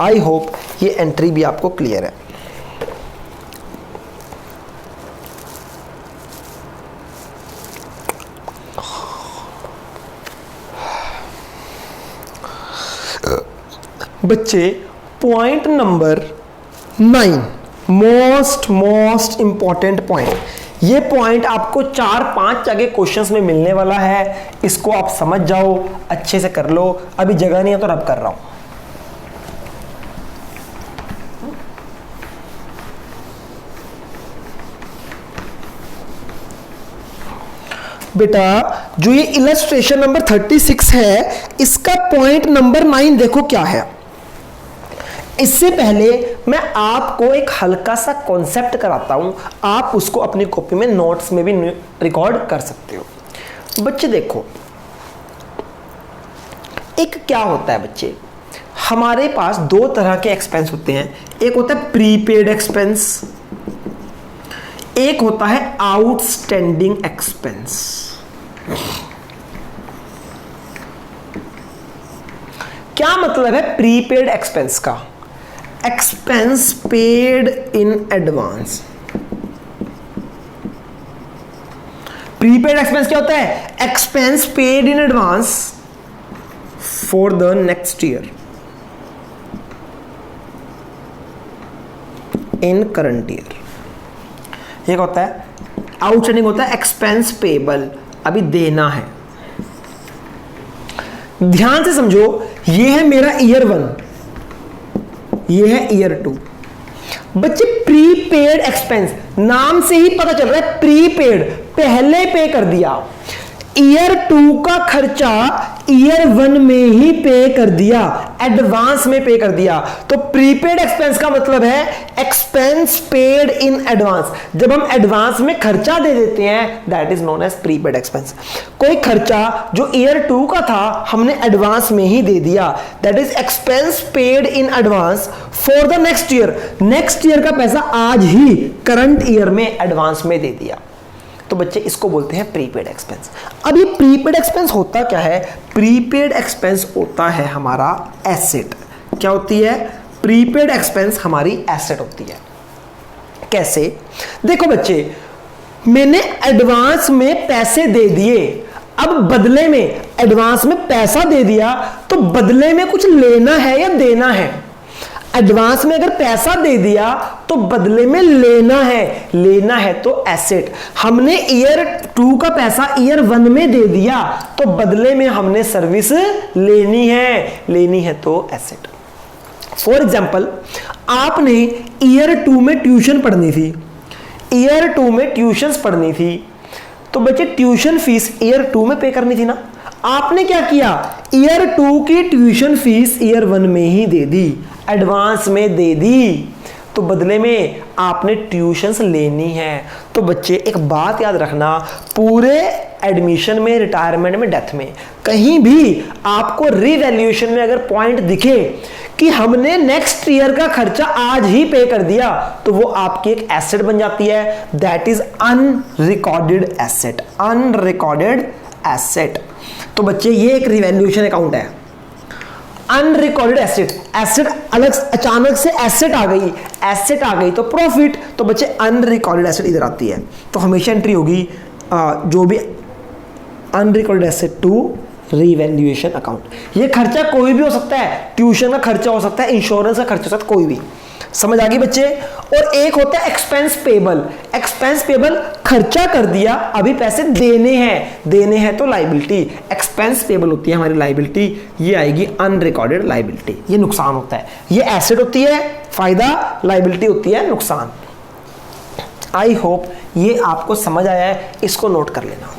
आई होप ये एंट्री भी आपको क्लियर है। बच्चे, point number 9, most important point. ये पॉइंट आपको 4-5 जगह क्वेश्चंस में मिलने वाला है, इसको आप समझ जाओ, अच्छे से कर लो। अभी जगह नहीं है तो रब कर रहा हूं। बेटा, जो ये इलस्ट्रेशन नंबर 36 है, इसका पॉइंट नंबर 9 देखो क्या है। इससे पहले मैं आपको एक हल्का सा कॉन्सेप्ट कराता हूं, आप उसको अपनी कॉपी में नोट्स में भी रिकॉर्ड कर सकते हो। बच्चे देखो, एक क्या होता है बच्चे, हमारे पास 2 तरह के एक्सपेंस होते हैं। एक होता है प्रीपेड एक्सपेंस, एक होता है आउटस्टैंडिंग एक्सपेंस। क्या मतलब है प्रीपेड एक्सपेंस का? Expense paid in advance. Prepaid expense क्या होता है? Expense paid in advance for the next year in current year. ये होता है आउटस्टैंडिंग, होता है एक्सपेंस पेबल, अभी देना है। ध्यान से समझो, ये है मेरा ईयर 1, ये है ईयर 2। बच्चे, प्रीपेड एक्सपेंस, नाम से ही पता चल रहा है प्रीपेड, पहले पे कर दिया। ईयर 2 का खर्चा ईयर 1 में ही पे कर दिया, एडवांस में पे कर दिया। तो प्रीपेड एक्सपेंस का मतलब है एक्सपेंस पेड इन एडवांस। जब हम एडवांस में खर्चा दे देते हैं, that is known as prepaid expense. कोई खर्चा जो ईयर 2 का था हमने एडवांस में ही दे दिया, that is expense paid in advance for the next year. Next year का पैसा आज ही करंट ईयर में एडवांस में दे दिया। तो बच्चे, इसको बोलते हैं प्रीपेड एक्सपेंस। अब ये प्रीपेड एक्सपेंस होता क्या है? प्रीपेड एक्सपेंस होता है हमारा एसेट। क्या होती है? प्रीपेड एक्सपेंस हमारी एसेट होती है। कैसे? देखो बच्चे, मैंने एडवांस में पैसे दे दिए, अब बदले में एडवांस में पैसा दे दिया तो बदले में कुछ लेना है या देना है? एडवांस में अगर पैसा दे दिया तो बदले में लेना है तो एसेट। हमने ईयर 2 का पैसा ईयर 1 में दे दिया तो बदले में हमने सर्विस लेनी है तो एसेट। फॉर एग्जाम्पल, आपने ईयर 2 में ट्यूशन पढ़नी थी, ईयर 2 में ट्यूशंस पढ़नी थी, तो बच्चे ट्यूशन फीस ईयर 2 में पे करनी थी ना। आपने क्या किया? ईयर 2 की ट्यूशन फीस ईयर 1 में ही दे दी, एडवांस में दे दी। तो बदले में आपने ट्यूशन्स लेनी है। तो बच्चे एक बात याद रखना, पूरे एडमिशन में, रिटायरमेंट में, डेथ में, कहीं भी आपको रीवैल्यूएशन में अगर पॉइंट दिखे कि हमने नेक्स्ट ईयर का खर्चा आज ही पे कर दिया, तो वो आपकी एक एसेट बन जाती है। That is unrecorded asset, unrecorded asset. तो बच्चे ये एक रिवैल्यूएशन अकाउंट है। अनरिकॉर्डेड एसेट, एसेट अलग, अचानक से एसेट आ गई, एसेट आ गई तो प्रॉफिट। तो बच्चे अनरिकॉर्डेड एसेट इधर आती है, तो हमेशा एंट्री होगी जो भी unrecorded asset to revaluation account. ये खर्चा कोई भी हो सकता है, ट्यूशन का खर्चा हो सकता है, इंश्योरेंस का खर्चा हो सकता है, कोई भी। समझ आ गई बच्चे? और एक होता है एक्सपेंस पेबल। एक्सपेंस पेबल खर्चा कर दिया, अभी पैसे देने हैं, देने हैं तो लाइबिलिटी। एक्सपेंस पेबल होती है हमारी लाइबिलिटी, ये आएगी अनरिकॉर्डेड लाइबिलिटी। ये नुकसान होता है, ये एसेट होती है फायदा, लाइबिलिटी होती है नुकसान। आई होप ये आपको समझ आया है, इसको नोट कर लेना।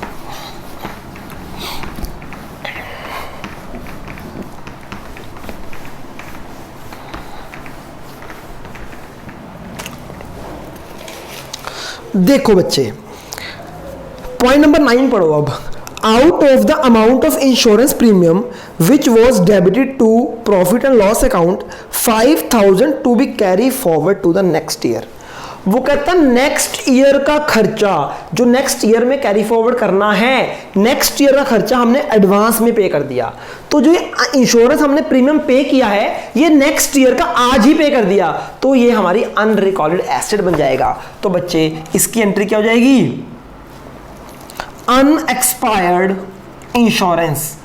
देखो बच्चे, पॉइंट नंबर 9 पढ़ो अब। Out of the amount of insurance premium which was debited to profit and loss account 5,000 to be carry forward to the next year. वो कहता है नेक्स्ट ईयर का खर्चा जो नेक्स्ट ईयर में कैरी फॉरवर्ड करना है, नेक्स्ट ईयर का खर्चा हमने एडवांस में पे कर दिया। तो जो ये इंश्योरेंस हमने प्रीमियम पे किया है, ये नेक्स्ट ईयर का आज ही पे कर दिया, तो ये हमारी अनरिकॉर्डेड एसेट बन जाएगा। तो बच्चे इसकी एंट्री क्या हो जाएगी? Unexpired insurance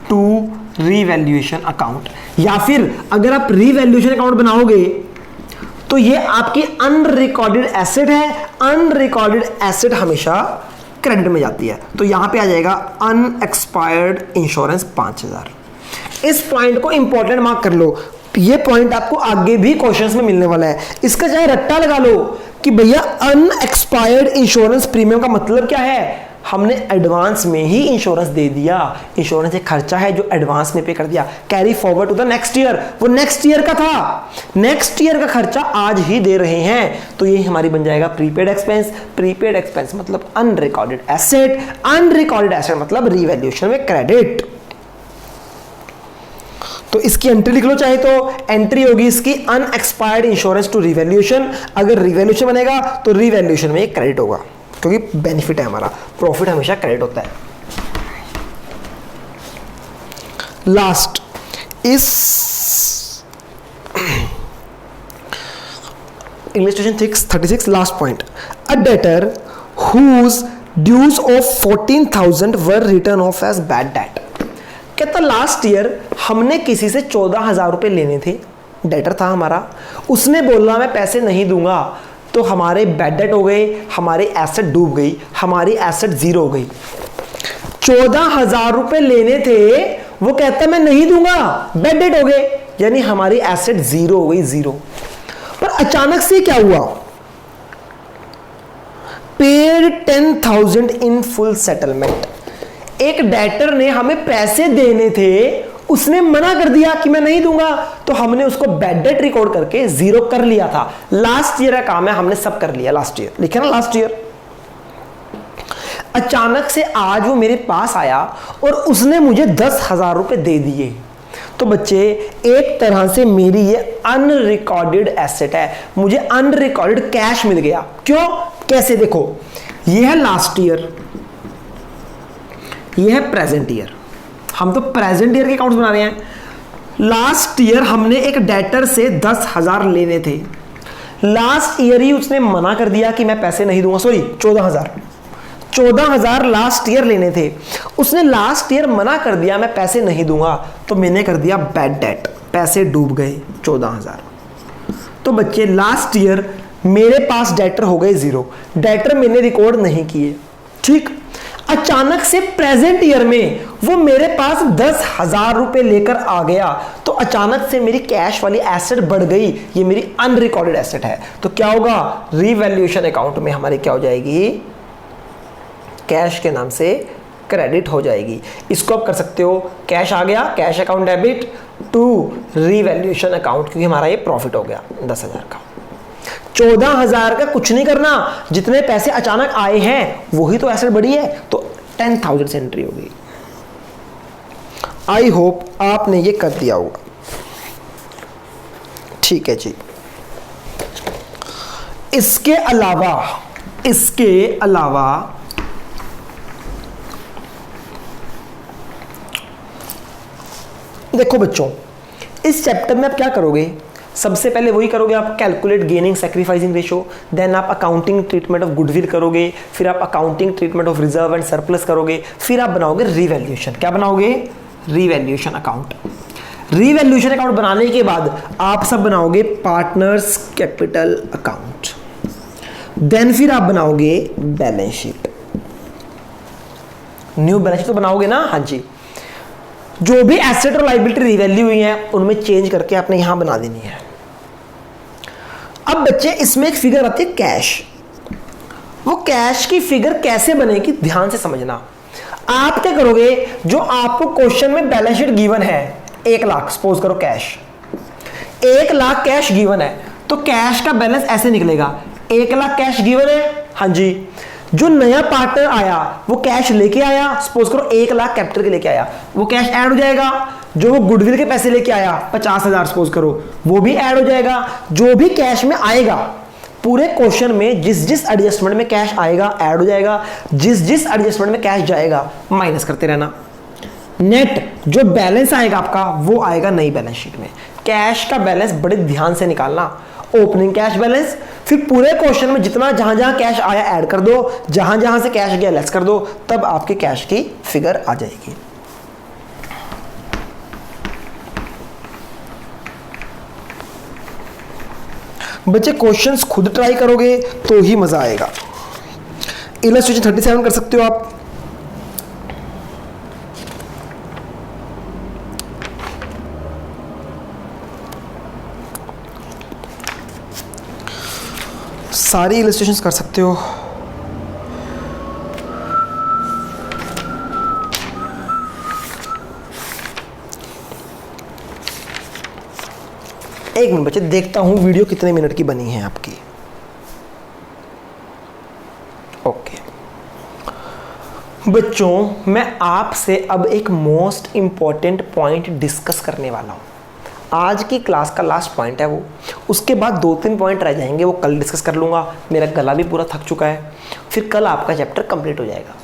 to revaluation account. या फिर अगर आप रीवैल्यूएशन अकाउंट बनाओगे तो ये आपकी अनरिकॉर्डेड एसेट है। अनरिकॉर्डेड एसेट हमेशा क्रेडिट में जाती है, तो यहां पे आ जाएगा अनएक्सपायर्ड इंश्योरेंस 5,000। इस पॉइंट को इंपॉर्टेंट मार्क कर लो, ये पॉइंट आपको आगे भी क्वेश्चंस में मिलने वाला है। इसका चाहे रट्टा लगा लो कि भैया अनएक्सपायर्ड इंश्योरेंस प्रीमियम का मतलब क्या है? हमने एडवांस में ही इंश्योरेंस दे दिया, इंश्योरेंस एक खर्चा है जो एडवांस में पे कर दिया, carry forward to the next year. वो नेक्स्ट ईयर का था, नेक्स्ट ईयर का खर्चा आज ही दे रहे हैं, तो ये हमारी बन जाएगा प्रीपेड एक्सपेंस। प्रीपेड एक्सपेंस मतलब अनरिकॉर्डेड एसेट, अनरिकॉर्डेड एसेट मतलब रीवैल्यूएशन में क्रेडिट। तो इसकी एंट्री लिख लो चाहे तो, एंट्री होगी इसकी अनएक्सपायर्ड इंश्योरेंस टू रीवैल्यूएशन। अगर रीवैल्यूएशन बनेगा तो रीवैल्यूएशन में एक क्रेडिट होगा, क्योंकि बेनिफिट है हमारा, प्रॉफिट हमेशा क्रेडिट होता है। लास्ट इस English question 36 last point. A debtor whose dues of 14,000 were return off as bad debt. कहता लास्ट ईयर हमने किसी से 14,000 रुपए लेने थे, डेटर था हमारा, उसने बोला मैं पैसे नहीं दूंगा, तो हमारे बैड डेट हो गए, हमारी एसेट डूब गई, हमारी एसेट जीरो हो गई। 14,000 रुपए लेने थे, वो कहता मैं नहीं दूंगा, बैड डेट हो गए, यानी हमारी एसेट जीरो हो गई, जीरो। पर अचानक से क्या हुआ? Paid 10,000 in full settlement. एक डेटर ने हमें पैसे देने थे, उसने मना कर दिया कि मैं नहीं दूंगा, तो हमने उसको बैड डेट रिकॉर्ड करके जीरो कर लिया था। लास्ट ईयर का काम है, हमने सब कर लिया लास्ट ईयर, लिखे ना लास्ट ईयर। अचानक से आज वो मेरे पास आया और उसने मुझे 10,000 रुपए दे दिए, तो बच्चे एक तरह से मेरी ये अनरिकॉर्डेड एसेट है, मुझे अनरिकॉर्डेड कैश मिल गया। क्यों? कैसे? देखो, ये है लास्ट ईयर, ये है प्रेजेंट ईयर। हम तो प्रेजेंट ईयर के अकाउंट्स बना रहे हैं। लास्ट ईयर हमने एक डेटर से 10,000 लेने थे, लास्ट ईयर ही उसने मना कर दिया कि मैं पैसे नहीं दूंगा, सॉरी 14,000 लास्ट ईयर लेने थे, उसने लास्ट ईयर मना कर दिया मैं पैसे नहीं दूंगा, तो मैंने कर दिया बैड डेट, पैसे डूब गए 14,000। तो बच्चे लास्ट ईयर मेरे पास डेटर हो गए जीरो, डेटर मैंने रिकॉर्ड नहीं किए, ठीक। अचानक से प्रेजेंट ईयर में वो मेरे पास 10,000 रुपए लेकर आ गया, तो अचानक से मेरी कैश वाली एसेट बढ़ गई, ये मेरी अनरिकॉर्डेड एसेट है। तो क्या होगा? रीवैल्यूएशन अकाउंट में हमारी क्या हो जाएगी? कैश के नाम से क्रेडिट हो जाएगी। इसको आप कर सकते हो, कैश आ गया, cash account debit to revaluation account, क्योंकि हमारा ये प्रॉफिट हो गया 10,000 का। 14,000 का कुछ नहीं करना, जितने पैसे अचानक आए हैं वही तो एसेट बढ़ी है, तो 10,000 से एंट्री होगी। आई होप आपने ये कर दिया होगा। ठीक है जी। इसके अलावा देखो बच्चों, इस चैप्टर में आप क्या करोगे, सबसे पहले वही करोगे आप, calculate gaining sacrificing ratio, then आप अकाउंटिंग ट्रीटमेंट ऑफ गुडविल करोगे, फिर आप accounting treatment of reserve and surplus करोगे, फिर आप बनाओगे रिवैल्यूएशन। क्या बनाओगे? Revaluation account. रिवैल्यूएशन अकाउंट बनाने के बाद आप सब बनाओगे पार्टनर्स कैपिटल अकाउंट, देन फिर आप बनाओगे balance sheet. New balance sheet तो बनाओगे ना? हाँ जी। जो भी एसेट और लायबिलिटी रिवैल्यू हुई है उनमें चेंज करके आपने यहां बना देनी है। अब बच्चे इसमें एक फिगर आती है कैश। वो कैश की फिगर कैसे बनेगी ध्यान से समझना। आप क्या करोगे, जो आपको क्वेश्चन में बैलेंस शीट गिवन है 1 लाख, सपोज करो कैश 1 लाख कैश गिवन है, तो कैश का बैलेंस ऐसे निकलेगा, 1 लाख कैश गिवन है, हाँ जी। जो नया पार्टनर आया वो कैश लेके आया, सपोज करो 1 लाख कैपिटल के लेके आया, वो कैश ऐड हो जाएगा। जो वो गुडविल के पैसे लेके आया 50,000 सपोज करो, वो भी ऐड हो जाएगा। जो भी कैश में आएगा पूरे क्वेश्चन में जिस जिस एडजस्टमेंट में कैश आएगा ऐड हो जाएगा, जिस जिस एडजस्टमेंट में कैश जाएगा माइनस करते रहना। नेट जो बैलेंस आएगा आपका वो आएगा नई बैलेंस शीट में। कैश का बैलेंस बड़े ध्यान से निकालना, ओपनिंग कैश बैलेंस, फिर पूरे क्वेश्चन में जितना जहां जहां कैश आया ऐड कर दो, जहां जहां से कैश गया लेस कर दो, तब आपके कैश की फिगर आ जाएगी। बच्चे क्वेश्चंस खुद ट्राई करोगे तो ही मजा आएगा। इलस्ट्रेशन 37 कर सकते हो आप। सारी इलस्ट्रेशंस कर सकते हो। एक मिनट बच्चे, देखता हूं वीडियो कितने मिनट की बनी है आपकी। ओके बच्चों, मैं आपसे अब एक मोस्ट इंपॉर्टेंट पॉइंट डिस्कस करने वाला हूं। आज की क्लास का लास्ट पॉइंट है वो, उसके बाद 2-3 पॉइंट रह जाएंगे, वो कल डिस्कस कर लूँगा। मेरा गला भी पूरा थक चुका है, फिर कल आपका चैप्टर कंप्लीट हो जाएगा।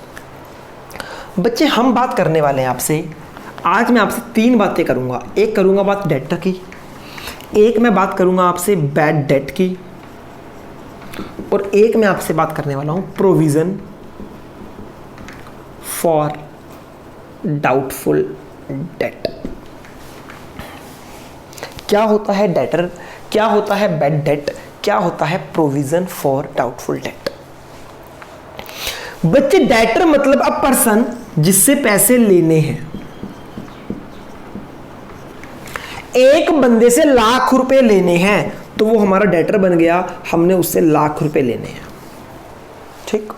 बच्चे हम बात करने वाले हैं आपसे, आज मैं आपसे 3 बातें करूँगा। एक करूँगा बात डेटर की, एक मैं बात करूँगा आपसे बैड डेट की, और एक मैं आपसे बात करने वाला हूँ प्रोविज़न फॉर डाउटफुल डेट। क्या होता है डेटर, क्या होता है बैड डेट, क्या होता है प्रोविजन फॉर डाउटफुल डेट। बच्चे डेटर मतलब अ पर्सन जिससे पैसे लेने हैं। एक बंदे से लाख रुपए लेने हैं तो वो हमारा डेटर बन गया, हमने उससे लाख रुपए लेने हैं। ठीक,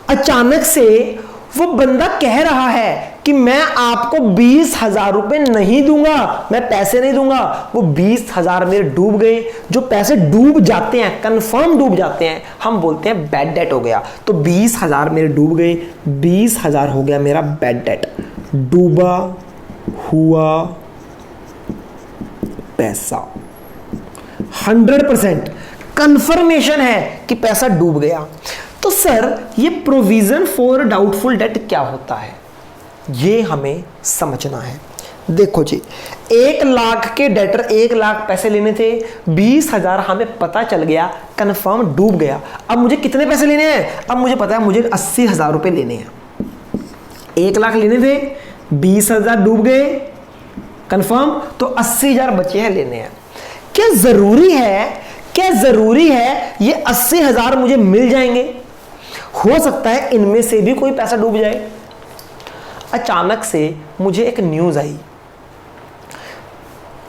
अचानक से वो बंदा कह रहा है कि मैं आपको 20,000 रुपए नहीं दूंगा, मैं पैसे नहीं दूंगा। वो 20,000 मेरे डूब गए। जो पैसे डूब जाते हैं, कंफर्म डूब जाते हैं, हम बोलते हैं बैड डेट हो गया। तो 20,000 मेरे डूब गए, 20,000 हो गया मेरा बैड डेट। डूबा हुआ पैसा 100% कंफर्मेशन है कि पैसा डूब गया। तो सर ये प्रोविजन फॉर डाउटफुल डेट क्या होता है, ये हमें समझना है। देखो जी, 1 लाख के डेटर 1 लाख पैसे लेने थे, 20,000 हमें पता चल गया, कंफर्म डूब गया। अब मुझे कितने पैसे लेने हैं? अब मुझे पता है मुझे 80,000 रुपए लेने हैं। 1 लाख लेने थे, 20,000 डूब गए कंफर्म, तो 80,000 बचे हैं लेने हैं। क्या जरूरी है ये 80,000 मुझे मिल जाएंगे? हो सकता है इनमें से भी कोई पैसा डूब जाए। अचानक से मुझे एक न्यूज आई,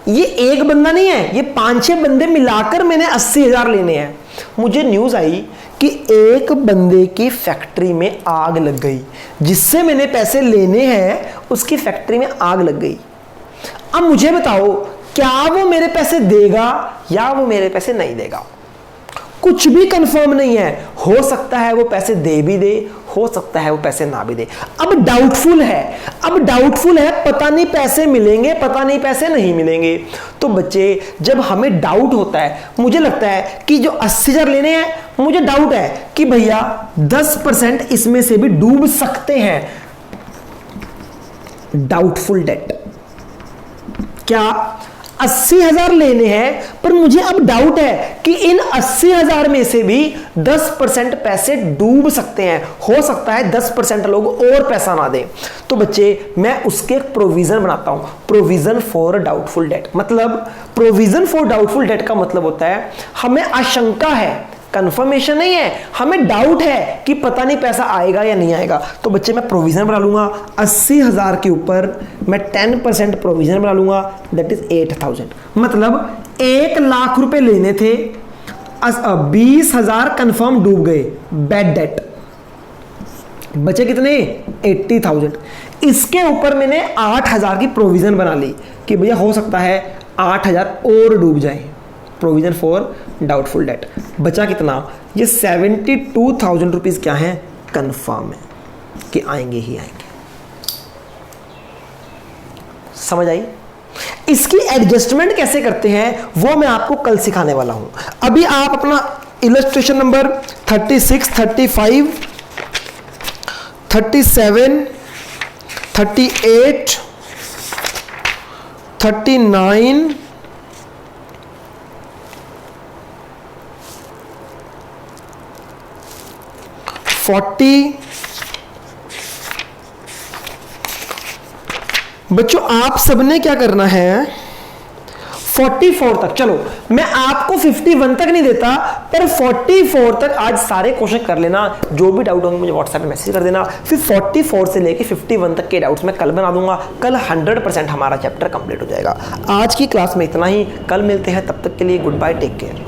ये एक बंदा नहीं है, ये 5-6 बंदे मिलाकर मैंने 80,000 लेने हैं। मुझे न्यूज आई कि एक बंदे की फैक्ट्री में आग लग गई, जिससे मैंने पैसे लेने हैं उसकी फैक्ट्री में आग लग गई। अब मुझे बताओ, क्या वो मेरे पैसे देगा या वो मेरे पैसे नहीं देगा? कुछ भी कंफर्म नहीं है, हो सकता है वो पैसे दे भी दे, हो सकता है वो पैसे ना भी दे। अब डाउटफुल है, पता नहीं पैसे मिलेंगे, पता नहीं पैसे नहीं मिलेंगे। तो बच्चे जब हमें डाउट होता है, मुझे लगता है कि जो 80,000 लेने हैं, मुझे डाउट है कि भैया 10% इसमें से भी डूब सकते हैं। डाउटफुल डेट, क्या 80,000 लेने हैं पर मुझे अब डाउट है कि इन 80,000 में से भी 10% पैसे डूब सकते हैं, हो सकता है 10% लोग और पैसा ना दें। तो बच्चे मैं उसके एक प्रोविजन बनाता हूं, प्रोविजन फॉर डाउटफुल डेट। मतलब प्रोविजन फॉर डाउटफुल डेट का मतलब होता है हमें आशंका है, कंफर्मेशन नहीं है, हमें डाउट है कि पता नहीं पैसा आएगा या नहीं आएगा। तो बच्चे मैं प्रोविजन बना लूंगा 80,000 के ऊपर मैं 10% प्रोविजन बना लूंगा, दैट इज 8,000। मतलब 1 लाख रुपए लेने थे, 20,000 कंफर्म डूब गए, बैड डेट। बचे कितने? 80,000। इसके ऊपर मैंने 8,000 की प्रोविजन बना ली कि भैया हो सकता है 8,000 और डूब जाए, प्रोविजन फॉर डाउटफुल डेट। बचा कितना? ये 72,000 रुपीज क्या है? कंफर्म है कि आएंगे ही आएंगे। समझ आई? इसकी एडजस्टमेंट कैसे करते हैं वो मैं आपको कल सिखाने वाला हूं। अभी आप अपना इलस्ट्रेशन नंबर 36, 35, 37, 38, 39, 40। बच्चों आप सबने क्या करना है? 44 तक, चलो मैं आपको 51 तक नहीं देता, पर 44 तक आज सारे क्वेश्चन कर लेना। जो भी डाउट होंगे मुझे व्हाट्सएप पे मैसेज कर देना। फिर 44 से लेके 51 तक के डाउट्स मैं कल बना दूंगा। कल 100% हमारा चैप्टर कंप्लीट हो जाएगा। आज की क्लास में इतना ही, कल मिलते हैं, तब तक के लिए गुड बाय, टेक केयर।